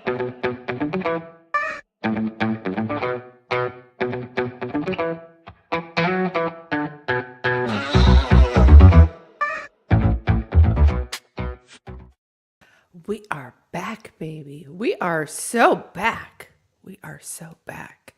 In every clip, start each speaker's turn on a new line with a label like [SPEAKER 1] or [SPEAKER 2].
[SPEAKER 1] We are back, baby. We are so back. We are so back.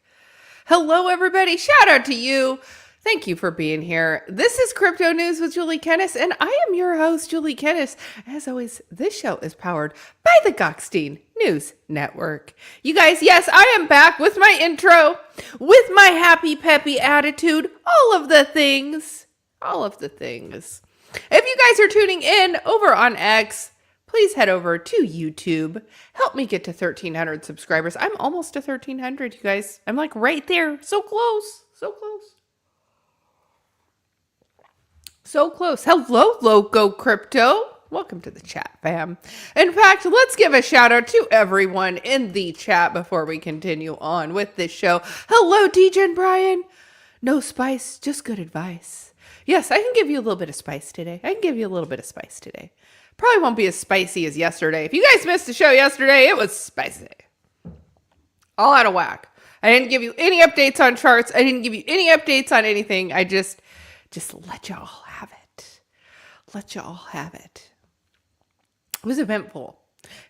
[SPEAKER 1] Hello, everybody. Shout out to you. Thank you for being here. This is Crypto News with Julie Kennis, and I am your host, Julie Kennis. As always, this show is powered by the Gokhshtein News Network. You guys, yes, I am back with my intro, with my happy, peppy attitude, all of the things. All of the things. If you guys are tuning in over on X, please head over to YouTube. Help me get to 1,300 subscribers. I'm almost to 1,300, you guys. I'm like right there. So close. So close. So close. Hello, Loco Crypto. Welcome to the chat, fam. In fact, let's give a shout out to everyone in the chat before we continue on with this show. Hello, DJ and Brian. No spice, just good advice. Yes, I can give you a little bit of spice today. Probably won't be as spicy as yesterday. If you guys missed the show yesterday, it was spicy. All out of whack. I didn't give you any updates on charts. I didn't give you any updates on anything. I just let y'all have it. Let y'all have it. It was eventful.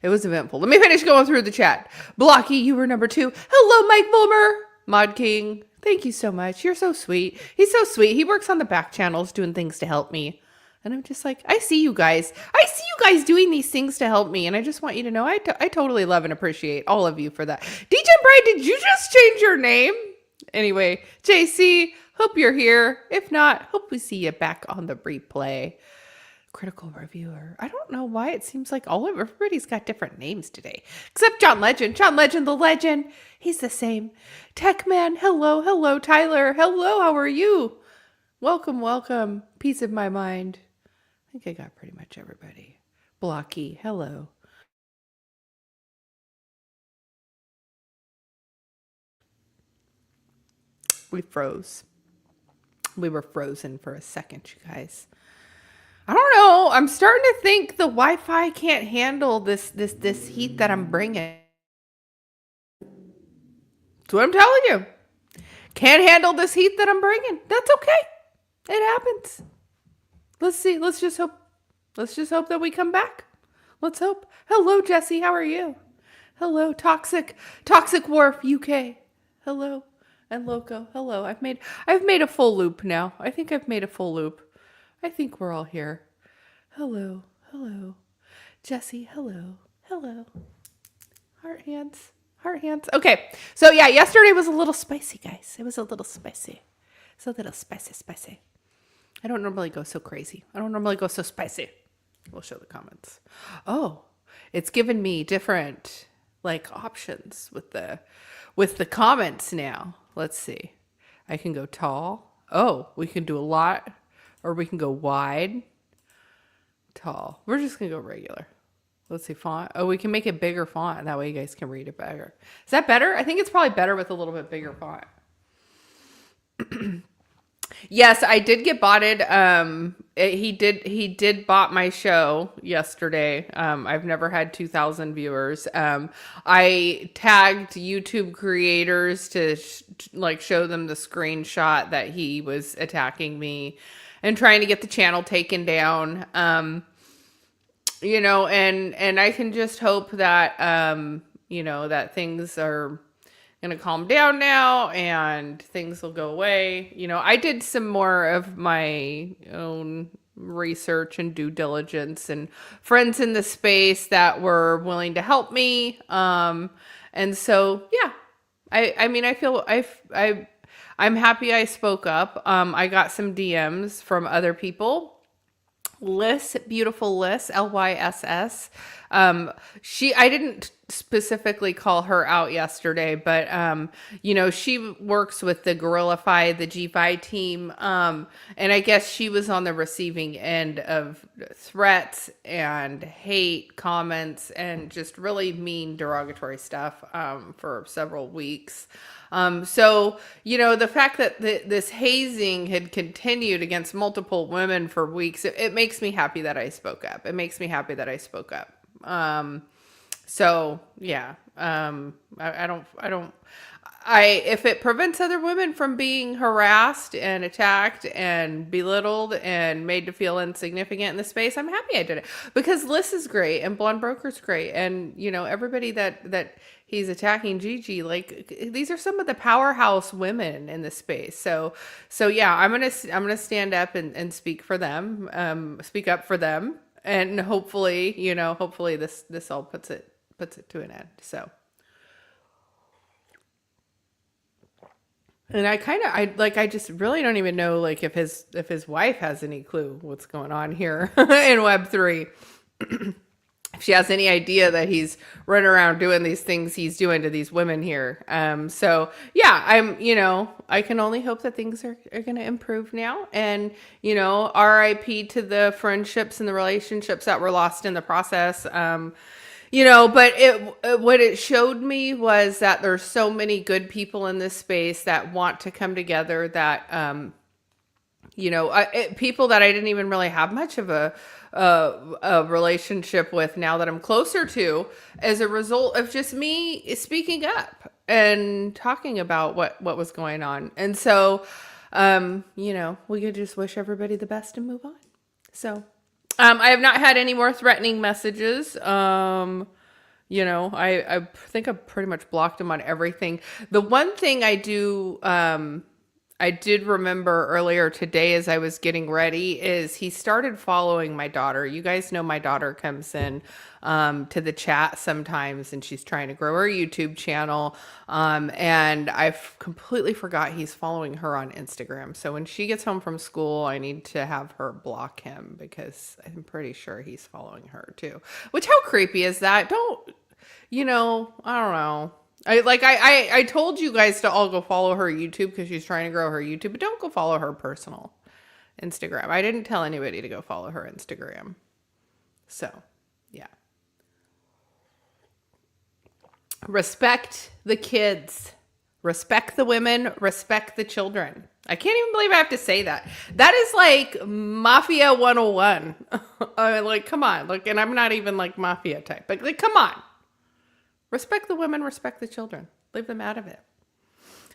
[SPEAKER 1] Let me finish going through the chat. Blocky, you were number 2. Hello, Mike Bulmer. Mod King, thank you so much. You're so sweet. He's so sweet. He works on the back channels doing things to help me. And I'm just like, I see you guys. I see you guys doing these things to help me. And I just want you to know I totally love and appreciate all of you for that. DJ Brian, did you just change your name? Anyway, JC, hope you're here. If not, hope we see you back on the replay. Critical reviewer. I don't know why it seems like everybody's got different names today. Except John Legend. John Legend, the legend. He's the same. Tech Man, hello. Hello, Tyler. Hello, how are you? Welcome. Peace of my mind. I think I got pretty much everybody. Blocky, hello. We froze. We were frozen for a second, you guys. I don't know. I'm starting to think the Wi-Fi can't handle this heat that I'm bringing. That's what I'm telling you. Can't handle this heat that I'm bringing. That's okay. It happens. Let's see. Let's just hope that we come back. Let's hope. Hello, Jesse. How are you? Hello, Toxic Wharf UK. Hello, and Loco. Hello. I've made a full loop now. I think I've made a full loop. I think we're all here. Hello. Jesse, hello. Heart hands. Okay. So yeah, yesterday was a little spicy, guys. It was a little spicy. It's a little spicy. I don't normally go so crazy. I don't normally go so spicy. We'll show the comments. Oh, it's given me different options with the comments now. Let's see. I can go tall. Oh, we can do a lot, or we can go wide. Tall. We're just gonna go regular. Let's see, font. Oh, we can make it bigger font. That way you guys can read it better. Is that better? I think it's probably better with a little bit bigger font. Yes, I did get botted. He did bot my show yesterday. I've never had 2,000 viewers. I tagged YouTube creators to show them the screenshot that he was attacking me and trying to get the channel taken down. And I can just hope that that things are gonna calm down now and things will go away. I did some more of my own research and due diligence and friends in the space that were willing to help me. And so, yeah, I'm happy I spoke up. I got some DMs from other people. Liz, beautiful Liz, Lyss. I didn't specifically call her out yesterday, but she works with the Gorillafy, the GFi team, and I guess she was on the receiving end of threats and hate comments and just really mean derogatory stuff for several weeks. So, the fact that this hazing had continued against multiple women for weeks, it makes me happy that I spoke up. So yeah, if it prevents other women from being harassed and attacked and belittled and made to feel insignificant in the space, I'm happy I did it, because Liz is great and Blonde Broker's great. And everybody that he's attacking, Gigi, like, these are some of the powerhouse women in the space. So yeah, I'm going to stand up and speak for them, speak up for them. And hopefully, hopefully this all puts it to an end. So, and I just really don't even know, like, if his wife has any clue what's going on here in Web3. If she has any idea that he's running around doing these things he's doing to these women here. So yeah, I can only hope that things are going to improve now. And, RIP to the friendships and the relationships that were lost in the process. But what it showed me was that there's so many good people in this space that want to come together, that, people that I didn't even really have much of a relationship with, now that I'm closer to, as a result of just me speaking up and talking about what was going on. And so, we could just wish everybody the best and move on. So, I have not had any more threatening messages. I think I've pretty much blocked him on everything. The one thing I did remember earlier today as I was getting ready is he started following my daughter. You guys know my daughter comes in to the chat sometimes, and she's trying to grow her YouTube channel. And I've completely forgot he's following her on Instagram. So when she gets home from school, I need to have her block him, because I'm pretty sure he's following her too. Which, how creepy is that? I don't know. I told you guys to all go follow her YouTube because she's trying to grow her YouTube, but don't go follow her personal Instagram. I didn't tell anybody to go follow her Instagram. So, yeah. Respect the kids. Respect the women. Respect the children. I can't even believe I have to say that. That is like Mafia 101. Come on. And I'm not even like Mafia type, but come on. Respect the women, respect the children. Leave them out of it.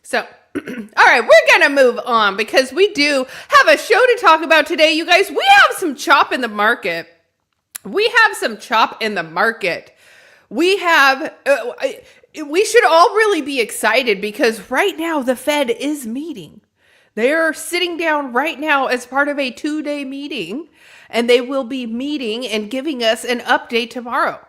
[SPEAKER 1] So, all right, we're going to move on, because we do have a show to talk about today. You guys, we have some chop in the market. We should all really be excited, because right now the Fed is meeting. They are sitting down right now as part of a 2-day meeting, and they will be meeting and giving us an update tomorrow.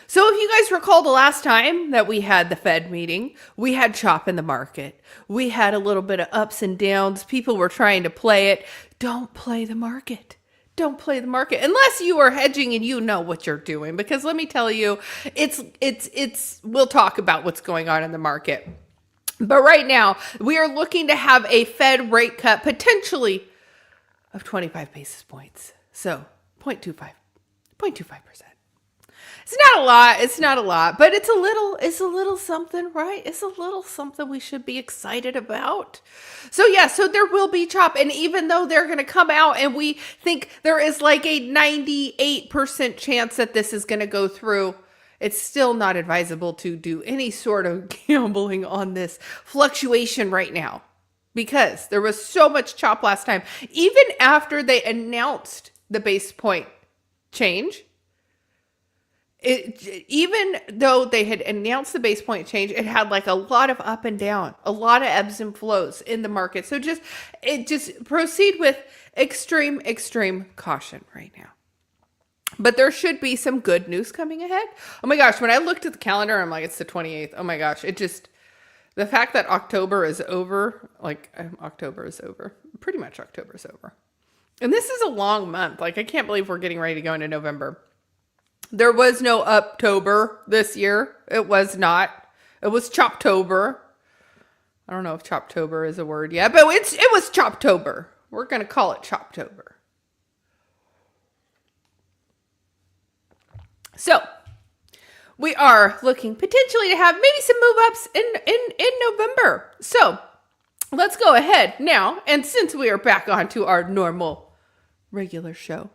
[SPEAKER 1] So if you guys recall the last time that we had the Fed meeting, we had chop in the market. We had a little bit of ups and downs. People were trying to play it. Don't play the market. Don't play the market unless you are hedging and you know what you're doing. Because let me tell you, we'll talk about what's going on in the market. But right now, we are looking to have a Fed rate cut potentially of 25 basis points. So 0.25%. It's not a lot, but it's a little something, right? It's a little something we should be excited about. So yeah, so there will be chop. And even though they're going to come out and we think there is like a 98% chance that this is going to go through, it's still not advisable to do any sort of gambling on this fluctuation right now, because there was so much chop last time. Even after they announced the base point change, even though they had announced the base point change, it had like a lot of up and down, a lot of ebbs and flows in the market. So just proceed with extreme caution right now. But there should be some good news coming ahead. Oh my gosh, when I looked at the calendar, I'm like, it's the 28th. Oh my gosh, the fact that October is over, pretty much October is over. And this is a long month. I can't believe we're getting ready to go into November. There was no Uptober this year. It was not. It was Choptober. I don't know if Choptober is a word yet, but it was Choptober. We're going to call it Choptober. So, we are looking potentially to have maybe some move-ups in November. So, let's go ahead now, and since we are back onto our normal, regular show,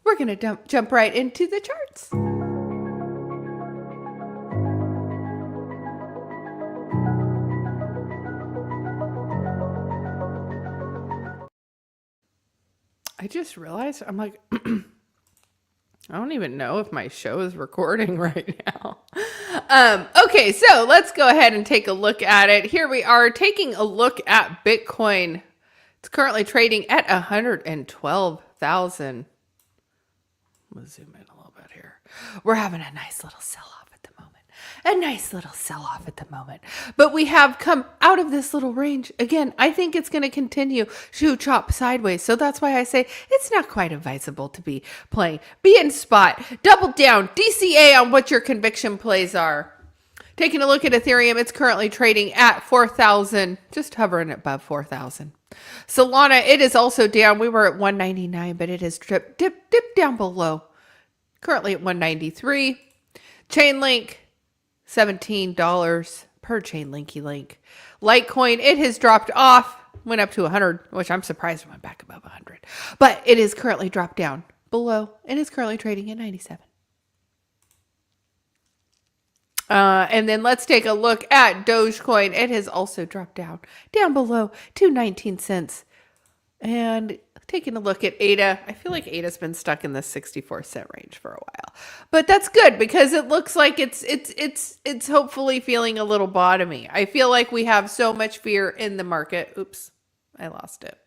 [SPEAKER 1] we're going to jump right into the charts. I just realized I'm like, I don't even know if my show is recording right now. Okay, so let's go ahead and take a look at it. Here we are taking a look at Bitcoin. It's currently trading at 112,000. We'll zoom in a little bit here. We're having a nice little sell-off at the moment. A nice little sell-off at the moment. But we have come out of this little range. Again, I think it's going to continue to chop sideways. So that's why I say it's not quite advisable to be playing. Be in spot. Double down. DCA on what your conviction plays are. Taking a look at Ethereum, it's currently trading at 4,000, just hovering above 4,000. Solana, it is also down. We were at 199, but it has dipped down below. Currently at 193. Chainlink, $17 per Chainlinky link. Litecoin, it has dropped off, went up to 100, which I'm surprised it went back above 100. But it is currently dropped down below and is currently trading at 97. And then let's take a look at Dogecoin. It has also dropped down below to 19 cents. And taking a look at ADA, I feel like ADA's been stuck in the 64-cent range for a while. But that's good because it looks like it's hopefully feeling a little bottomy. I feel like we have so much fear in the market. Oops, I lost it.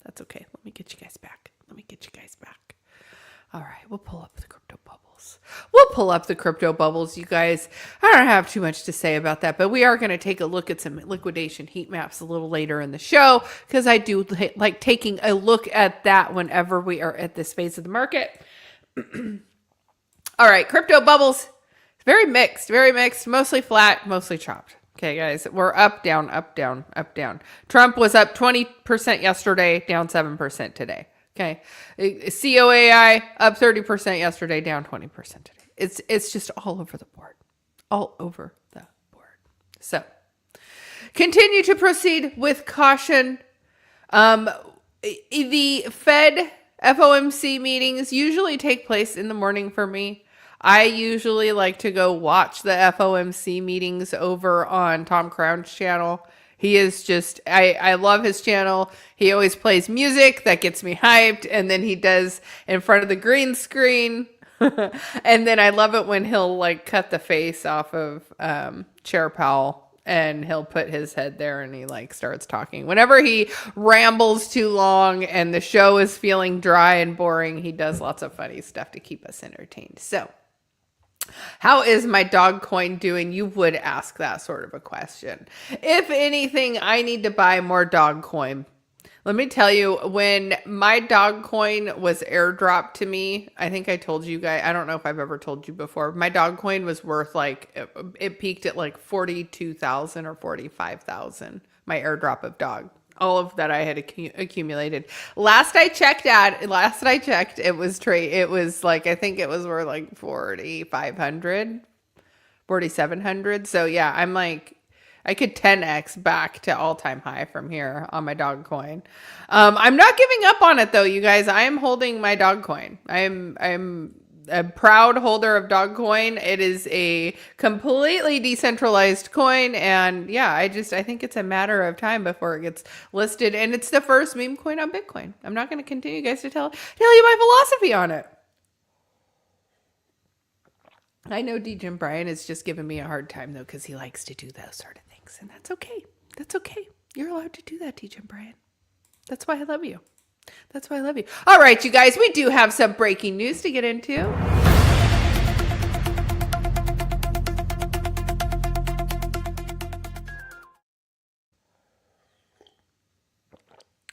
[SPEAKER 1] That's okay. Let me get you guys back. All right, we'll pull up the crypto bubbles. You guys. I don't have too much to say about that, but we are going to take a look at some liquidation heat maps a little later in the show because I do like taking a look at that whenever we are at this phase of the market. All right, crypto bubbles. Very mixed, mostly flat, mostly chopped. Okay, guys, we're up, down, up, down, up, down. Trump was up 20% yesterday, down 7% today. Okay, COAI up 30% yesterday, down 20% today. It's just all over the board, So, continue to proceed with caution. The Fed FOMC meetings usually take place in the morning for me. I usually like to go watch the FOMC meetings over on Tom Crown's channel. He is just, I love his channel. He always plays music that gets me hyped. And then he does in front of the green screen. And then I love it when he'll like cut the face off of Chair Powell and he'll put his head there and he like starts talking. Whenever he rambles too long and the show is feeling dry and boring, he does lots of funny stuff to keep us entertained. So, how is my dog coin doing? You would ask that sort of a question. If anything, I need to buy more dog coin. Let me tell you, when my dog coin was airdropped to me, I think I told you guys, I don't know if I've ever told you before, my dog coin was worth like, it peaked at like 42,000 or 45,000, my airdrop of dog. All of that I had accumulated. Last I checked, it was like, I think it was worth like 4,500, 4,700. So yeah, I'm like, I could 10x back to all-time high from here on my dog coin. I'm not giving up on it though, you guys. I am holding my dog coin. I'm a proud holder of dog coin. It is a completely decentralized coin. And yeah, I think it's a matter of time before it gets listed. And it's the first meme coin on Bitcoin. I'm not going to continue, guys, to tell you my philosophy on it. I know D. Jim Bryan is just giving me a hard time though, because he likes to do those sort of things. And that's okay. That's okay. You're allowed to do that, D. Jim Bryan. That's why I love you. All right, you guys, we do have some breaking news to get into.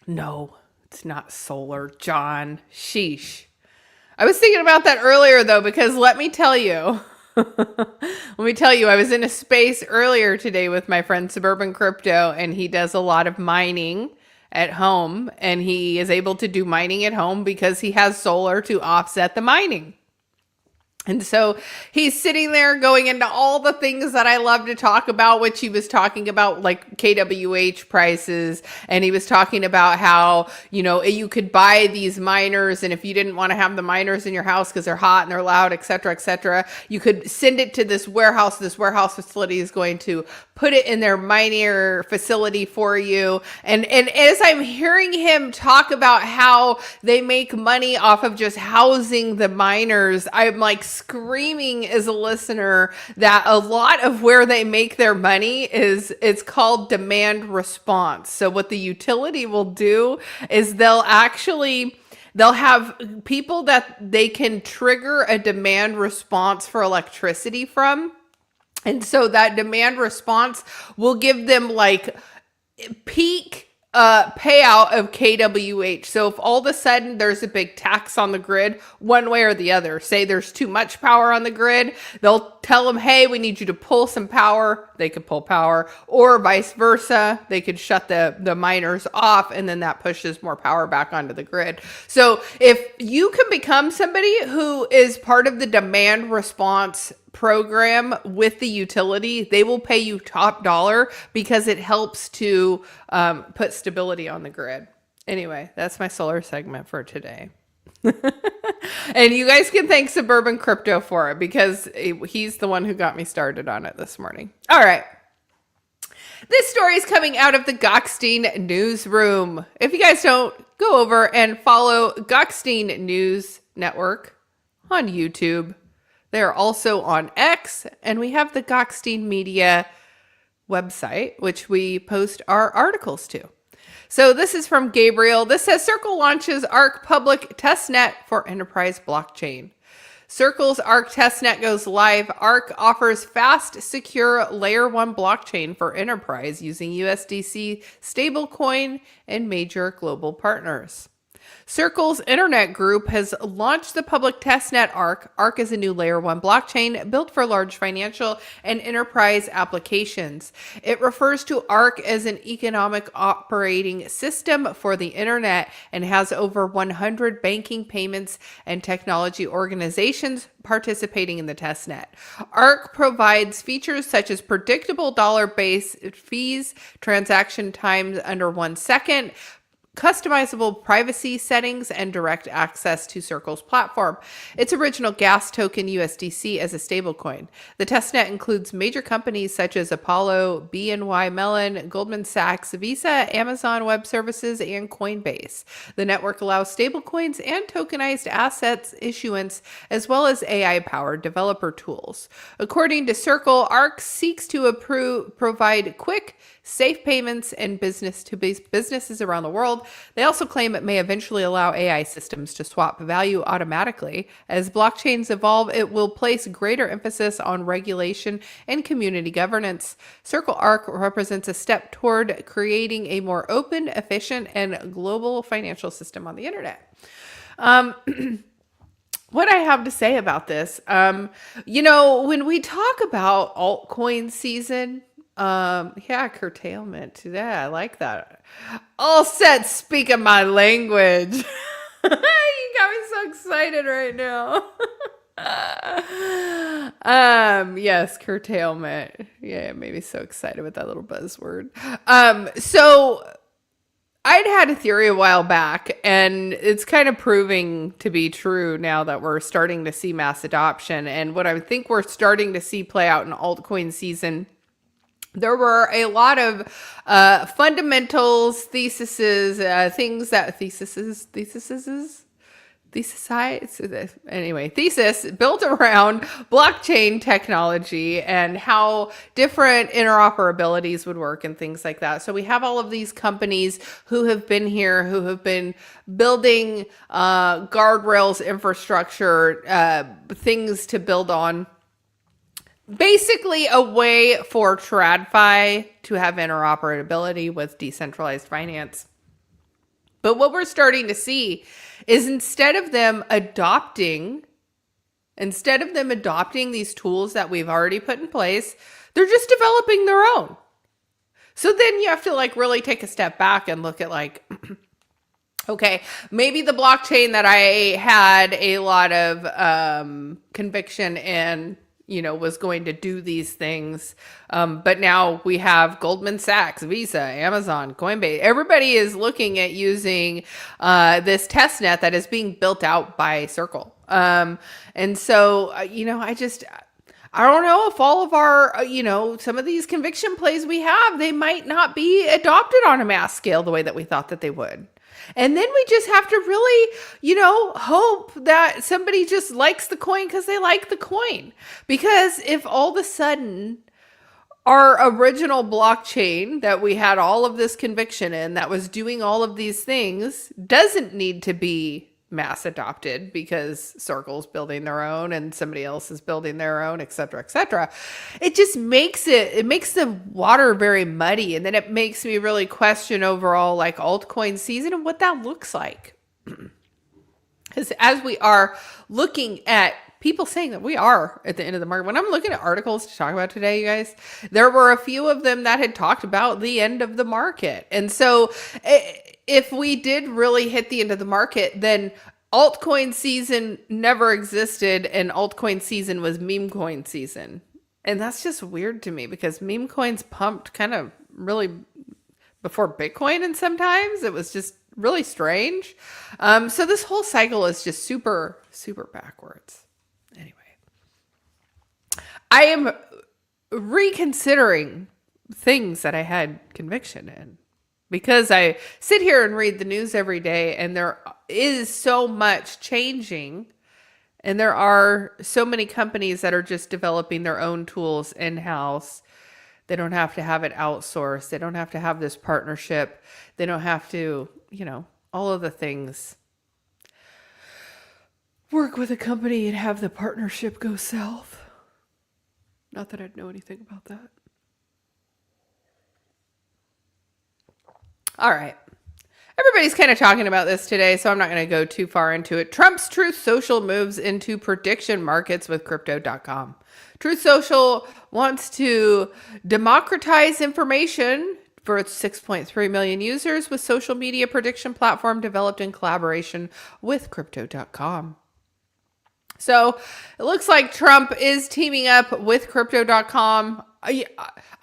[SPEAKER 1] No, it's not solar, John. Sheesh. I was thinking about that earlier, though, because let me tell you, I was in a space earlier today with my friend Suburban Crypto, and he does a lot of mining at home, and he is able to do mining at home because he has solar to offset the mining. And so he's sitting there going into all the things that I love to talk about, which he was talking about like KWH prices. And he was talking about how, you could buy these miners. And if you didn't want to have the miners in your house because they're hot and they're loud, et cetera, you could send it to this warehouse. This warehouse facility is going to put it in their miner facility for you. And as I'm hearing him talk about how they make money off of just housing the miners, I'm like screaming as a listener that a lot of where they make their money it's called demand response. So what the utility will do is they'll have people that they can trigger a demand response for electricity from. And so that demand response will give them like peak payout of KWH. So if all of a sudden there's a big tax on the grid, one way or the other, say there's too much power on the grid, they'll tell them, hey, we need you to pull some power. They could pull power, or vice versa. They could shut the miners off, and then that pushes more power back onto the grid. So if you can become somebody who is part of the demand response program with the utility, they will pay you top dollar because it helps to put stability on the grid. Anyway, that's my solar segment for today. And you guys can thank Suburban Crypto for it because he's the one who got me started on it this morning. All right. This story is coming out of the Gokhshtein newsroom. If you guys don't, go over and follow Gokhshtein News Network on YouTube. They're also on X, and we have the Gokhshtein Media website, which we post our articles to. So this is from Gabriel. This says Circle launches ARC public testnet for enterprise blockchain. Circle's ARC testnet goes live. ARC offers fast, secure layer 1 blockchain for enterprise using USDC stablecoin and major global partners. Circle's internet group has launched the public testnet ARC. ARC is a new layer 1 blockchain built for large financial and enterprise applications. It refers to ARC as an economic operating system for the internet and has over 100 banking, payments, and technology organizations participating in the testnet. ARC provides features such as predictable dollar-based fees, transaction times under 1 second, customizable privacy settings, and direct access to Circle's platform. Its original gas token USDC as a stablecoin. The testnet includes major companies such as Apollo, BNY Mellon, Goldman Sachs, Visa, Amazon Web Services, and Coinbase. The network allows stablecoins and tokenized assets issuance, as well as AI-powered developer tools. According to Circle, ARC seeks to provide quick, safe payments and businesses around the world. They also claim it may eventually allow AI systems to swap value automatically. As blockchains evolve, it will place greater emphasis on regulation and community governance. Circle ARC represents a step toward creating a more open, efficient, and global financial system on the internet. What I have to say about this, when we talk about altcoin season, curtailment. Yeah, I like that. All set, speaking my language. You got me so excited right now. Yes, curtailment. Yeah, it made me so excited with that little buzzword. So I'd had a theory a while back, and it's kind of proving to be true now that we're starting to see mass adoption. And what I think we're starting to see play out in altcoin season, there were a lot of fundamentals, theses built around blockchain technology and how different interoperabilities would work and things like that. So we have all of these companies who have been here, who have been building guardrails, infrastructure, things to build on. Basically a way for TradFi to have interoperability with decentralized finance. But what we're starting to see is instead of them adopting these tools that we've already put in place, they're just developing their own. So then you have to really take a step back and look at Okay, maybe the blockchain that I had a lot of conviction in, was going to do these things. But now we have Goldman Sachs, Visa, Amazon, Coinbase. Everybody is looking at using this test net that is being built out by Circle. And so, I don't know if all of our, some of these conviction plays we have, they might not be adopted on a mass scale the way that we thought that they would. And then we just have to really, hope that somebody just likes the coin because they like the coin. Because if all of a sudden our original blockchain that we had all of this conviction in, that was doing all of these things, doesn't need to be mass adopted because Circle's building their own and somebody else is building their own, et cetera, et cetera. It just makes the water very muddy. And then it makes me really question overall like altcoin season and what that looks like. Because as we are looking at people saying that we are at the end of the market, when I'm looking at articles to talk about today, you guys, there were a few of them that had talked about the end of the market. And so if we did really hit the end of the market, then altcoin season never existed and altcoin season was meme coin season. And that's just weird to me because meme coins pumped kind of really before Bitcoin, and sometimes it was just really strange. So this whole cycle is just super, super backwards. Anyway, I am reconsidering things that I had conviction in. Because I sit here and read the news every day and there is so much changing and there are so many companies that are just developing their own tools in-house. They don't have to have it outsourced. They don't have to have this partnership. They don't have to, all of the things. Work with a company and have the partnership go south. Not that I'd know anything about that. All right. Everybody's kind of talking about this today, so I'm not going to go too far into it. Trump's Truth Social moves into prediction markets with Crypto.com. Truth Social wants to democratize information for its 6.3 million users with social media prediction platform developed in collaboration with Crypto.com. So it looks like Trump is teaming up with Crypto.com. I'm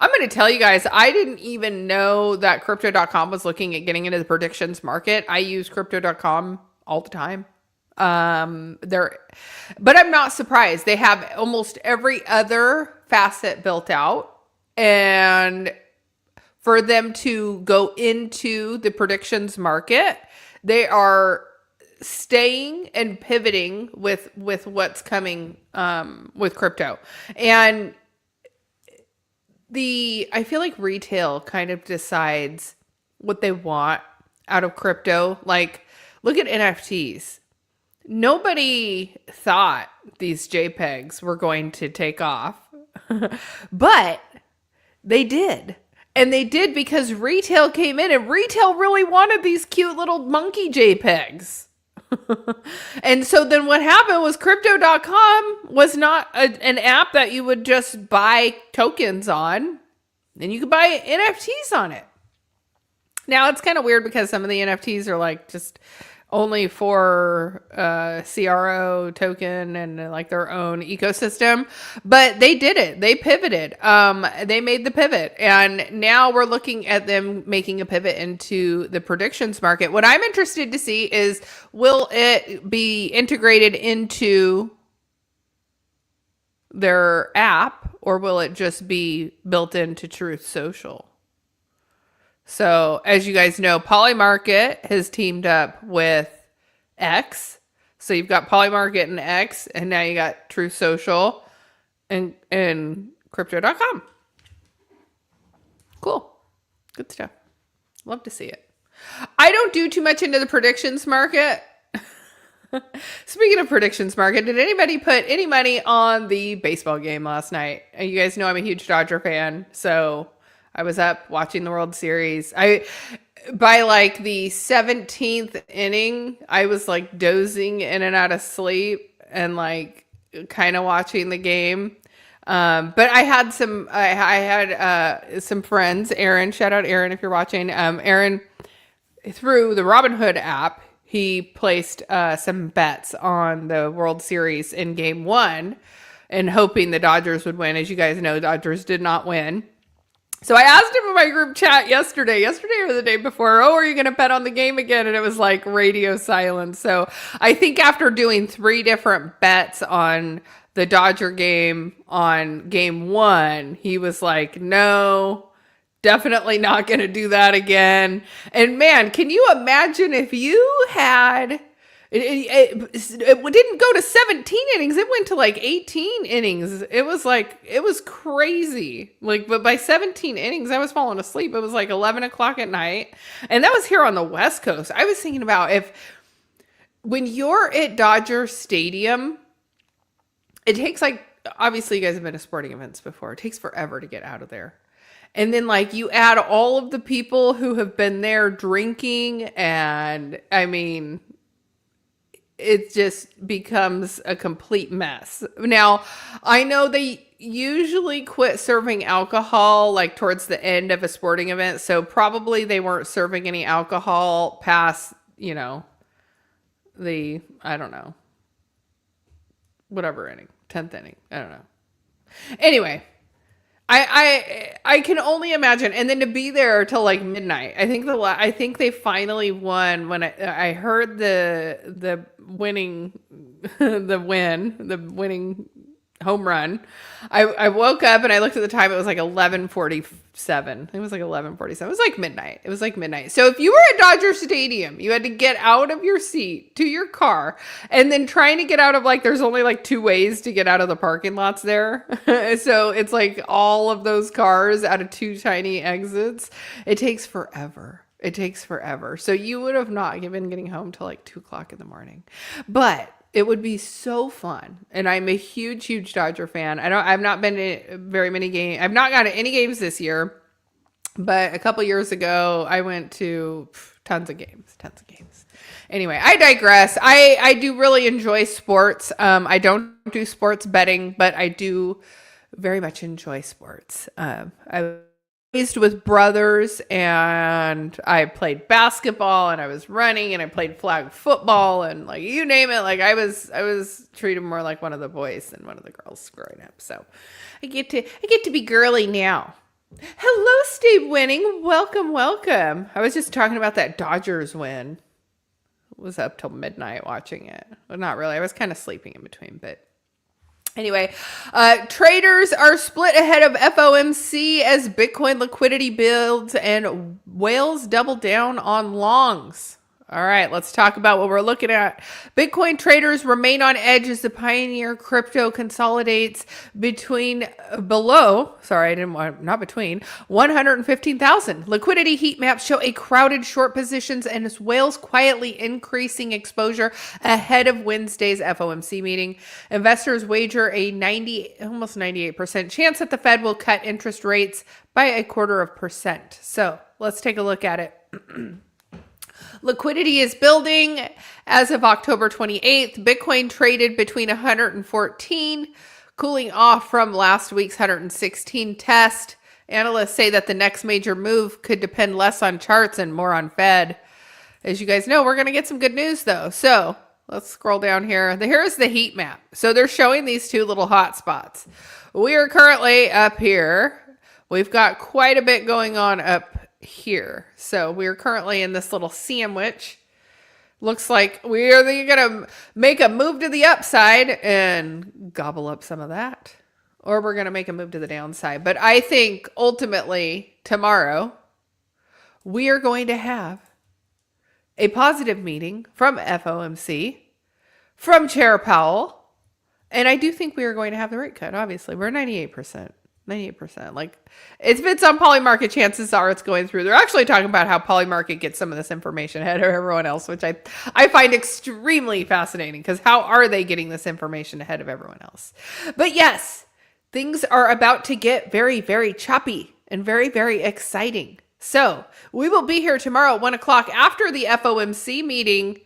[SPEAKER 1] going to tell you guys, I didn't even know that Crypto.com was looking at getting into the predictions market. I use Crypto.com all the time. But I'm not surprised. They have almost every other facet built out. And for them to go into the predictions market, they are staying and pivoting with what's coming with crypto. And I feel like retail kind of decides what they want out of crypto. Like, look at NFTs. Nobody thought these JPEGs were going to take off, but they did. And they did because retail came in and retail really wanted these cute little monkey JPEGs. And so then what happened was Crypto.com was not an app that you would just buy tokens on, and you could buy NFTs on it. Now it's kind of weird because some of the NFTs are like just only for CRO token and like their own ecosystem, but they did it. They pivoted. They made the pivot, and now we're looking at them making a pivot into the predictions market. What I'm interested to see is, will it be integrated into their app, or will it just be built into Truth Social? So as you guys know, Polymarket has teamed up with X. So you've got Polymarket and X, and now you got Truth Social and Crypto.com. Cool. Good stuff. Love to see it. I don't do too much into the predictions market. Speaking of predictions market, did anybody put any money on the baseball game last night? You guys know I'm a huge Dodger fan, so I was up watching the World Series. By like the 17th inning, I was like dozing in and out of sleep and like kind of watching the game. But I had some friends, Aaron, shout out Aaron if you're watching. Aaron through the Robinhood app, he placed some bets on the World Series in game one and hoping the Dodgers would win. As you guys know, Dodgers did not win. So I asked him in my group chat yesterday or the day before, oh, are you going to bet on the game again? And it was like radio silence. So I think after doing 3 different bets on the Dodger game on game one, he was like, no, definitely not going to do that again. And man, can you imagine if you had... It didn't go to 17 innings. It went to like 18 innings. It was crazy. Like, but by 17 innings, I was falling asleep. It was like 11 o'clock at night. And that was here on the West Coast. I was thinking about when you're at Dodger Stadium, it takes like, obviously you guys have been to sporting events before. It takes forever to get out of there. And then like you add all of the people who have been there drinking, and I mean, it just becomes a complete mess. Now, I know they usually quit serving alcohol like towards the end of a sporting event. So probably they weren't serving any alcohol past, I don't know, whatever inning, 10th inning. I don't know. Anyway, I can only imagine, and then to be there till like midnight. I think they finally won when I heard the winning the winning home run. I woke up and I looked at the time. It was like 11:47. It was like 11:47. It was like midnight. So if you were at Dodger Stadium, you had to get out of your seat to your car, and then trying to get out of there's only like 2 ways to get out of the parking lots there. So it's like all of those cars out of 2 tiny exits. It takes forever. So you would have not been getting home till like 2 o'clock in the morning, but it would be so fun. And I'm a huge Dodger fan. I've not been to very many games. I've not gone to any games this year, but a couple years ago, I went to tons of games. Anyway, I digress. I do really enjoy sports. I don't do sports betting, but I do very much enjoy sports. I raised with brothers, and I played basketball, and I was running, and I played flag football, and like you name it. Like I was treated more like one of the boys than one of the girls growing up. So I get to be girly now. Hello, Steve Winning. Welcome. I was just talking about that Dodgers win. I was up till midnight watching it. Well, not really. I was kind of sleeping in between, but anyway, traders are split ahead of FOMC as Bitcoin liquidity builds and whales double down on longs. All right, let's talk about what we're looking at. Bitcoin traders remain on edge as the pioneer crypto consolidates below 115,000. Liquidity heat maps show a crowded short positions and as whales quietly increasing exposure ahead of Wednesday's FOMC meeting. Investors wager a almost 98% chance that the Fed will cut interest rates by 0.25%. So let's take a look at it. Liquidity is building. As of October 28th, Bitcoin traded between 114, cooling off from last week's 116 test. Analysts say that the next major move could depend less on charts and more on Fed. As you guys know, we're going to get some good news though. So let's scroll down here. Here's the heat map. So they're showing these 2 little hot spots. We are currently up here. We've got quite a bit going on up here. So we're currently in this little sandwich. Looks like we're either going to make a move to the upside and gobble up some of that, or we're going to make a move to the downside. But I think ultimately tomorrow we are going to have a positive meeting from FOMC, from Chair Powell, and I do think we are going to have the rate cut. Obviously, we're 98%. 98%. Like, if it's on Polymarket, chances are it's going through. They're actually talking about how Polymarket gets some of this information ahead of everyone else, which I find extremely fascinating, because how are they getting this information ahead of everyone else? But yes, things are about to get very, very choppy and very, very exciting. So we will be here tomorrow at 1 o'clock after the FOMC meeting.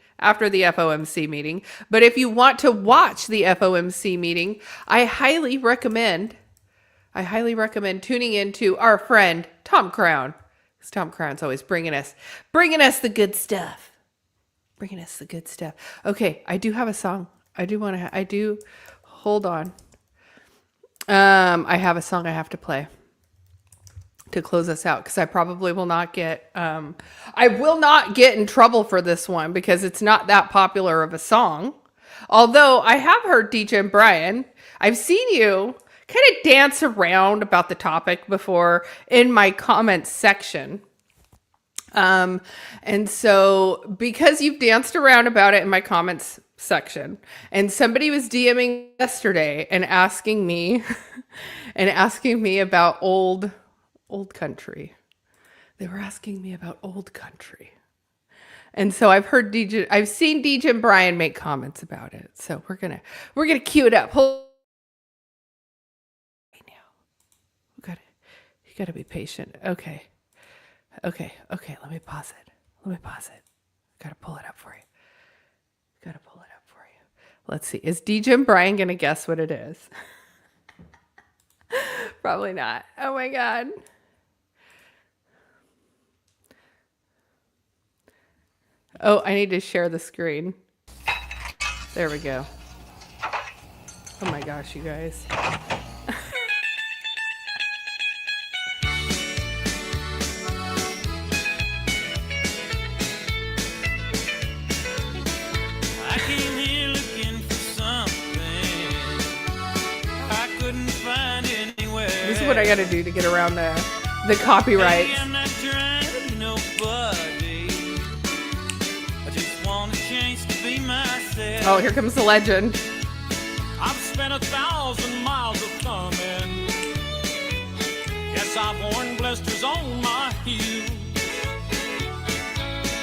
[SPEAKER 1] But if you want to watch the FOMC meeting, I highly recommend tuning into our friend Tom Crown. Tom Crown's always bringing us the good stuff. Bringing us the good stuff. Okay, I do have a song. Hold on. I have a song I have to play to close us out because I probably will not get, I will not get in trouble for this one because it's not that popular of a song. Although I have heard DJ Brian, I've seen you kind of dance around about the topic before in my comments section. And so because you've danced around about it in my comments section and somebody was DMing yesterday and asking me about old country. They were asking me about old country. And so I've seen DJ and Brian make comments about it. So we're going to cue it up. Hold right now. You got to be patient. Okay. Let me pause it. Got to pull it up for you. Let's see. Is DJ and Brian going to guess what it is? Probably not. Oh my God. Oh, I need to share the screen. There we go. Oh my gosh, you guys.
[SPEAKER 2] I came here looking for something I couldn't find anywhere.
[SPEAKER 1] This is what I got to do to get around the copyright.
[SPEAKER 2] I'm not trying to be nobody. I just want a chance to be myself.
[SPEAKER 1] Oh, here comes the legend.
[SPEAKER 2] I've spent 1,000 miles of thumbing. Yes, I've worn blisters on my heels,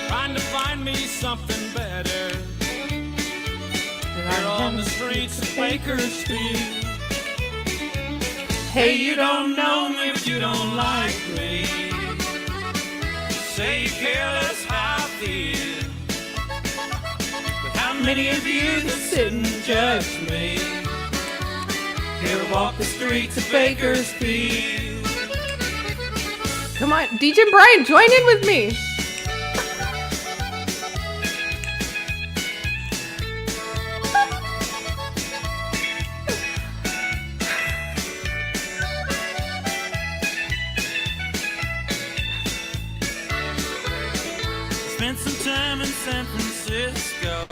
[SPEAKER 2] trying to find me something better. Here on the streets of Bakersfield. Hey, you don't know me, but you don't like me. Say you care less how I feel. But how many of you that sit and judge me here walk the streets of Bakersfield?
[SPEAKER 1] Come on, DJ Brian, join in with me.
[SPEAKER 2] Spent some time in San Francisco.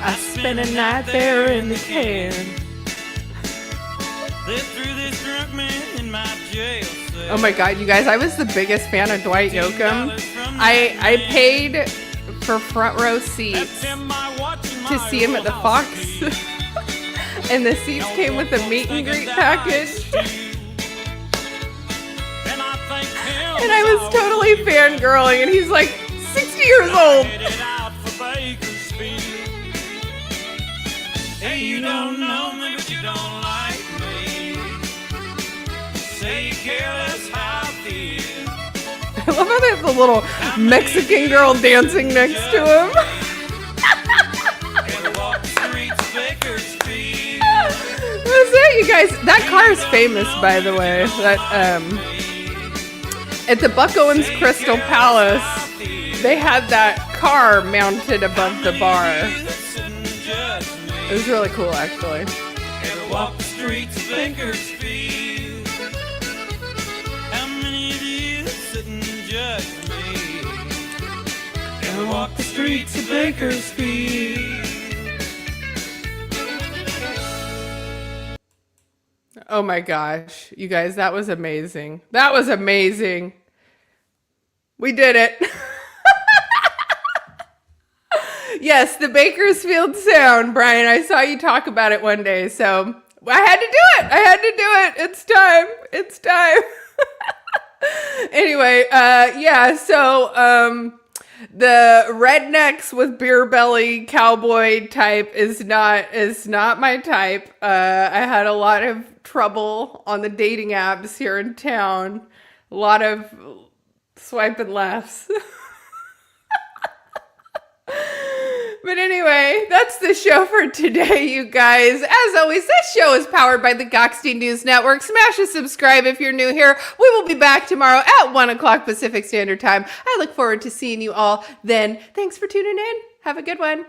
[SPEAKER 1] I spent a night there in the can.
[SPEAKER 2] They threw this drunk man in my jail cell.
[SPEAKER 1] Oh my God, you guys, I was the biggest fan of Dwight Yoakam. I paid for front row seats to see him at the Fox. And the seats came with a meet and greet package. And I was totally fangirling, and he's like 60 years old.
[SPEAKER 2] Hey, you don't know me, but you don't like me. Say you care less how I feel.
[SPEAKER 1] I love how they have the little Mexican girl dancing next to him. That's it, you guys. That car is famous, by the way. That at the Buck Owens Crystal Palace, they had that car mounted above the bar. It was really cool, actually.
[SPEAKER 2] Walk the streets of Bakersfield. How many of you sit and judge me? Ever walk the streets of Bakersfield?
[SPEAKER 1] Oh my gosh, you guys, that was amazing. That was amazing. We did it. Yes, the Bakersfield sound, Brian. I saw you talk about it one day, so I had to do it. It's time. Anyway, yeah, so the rednecks with beer belly cowboy type is not my type. I had a lot of trouble on the dating apps here in town. A lot of swiping lefts. But anyway, that's the show for today, you guys. As always, this show is powered by the Gokhshtein News Network. Smash a subscribe if you're new here. We will be back tomorrow at 1 o'clock Pacific Standard Time. I look forward to seeing you all then. Thanks for tuning in. Have a good one.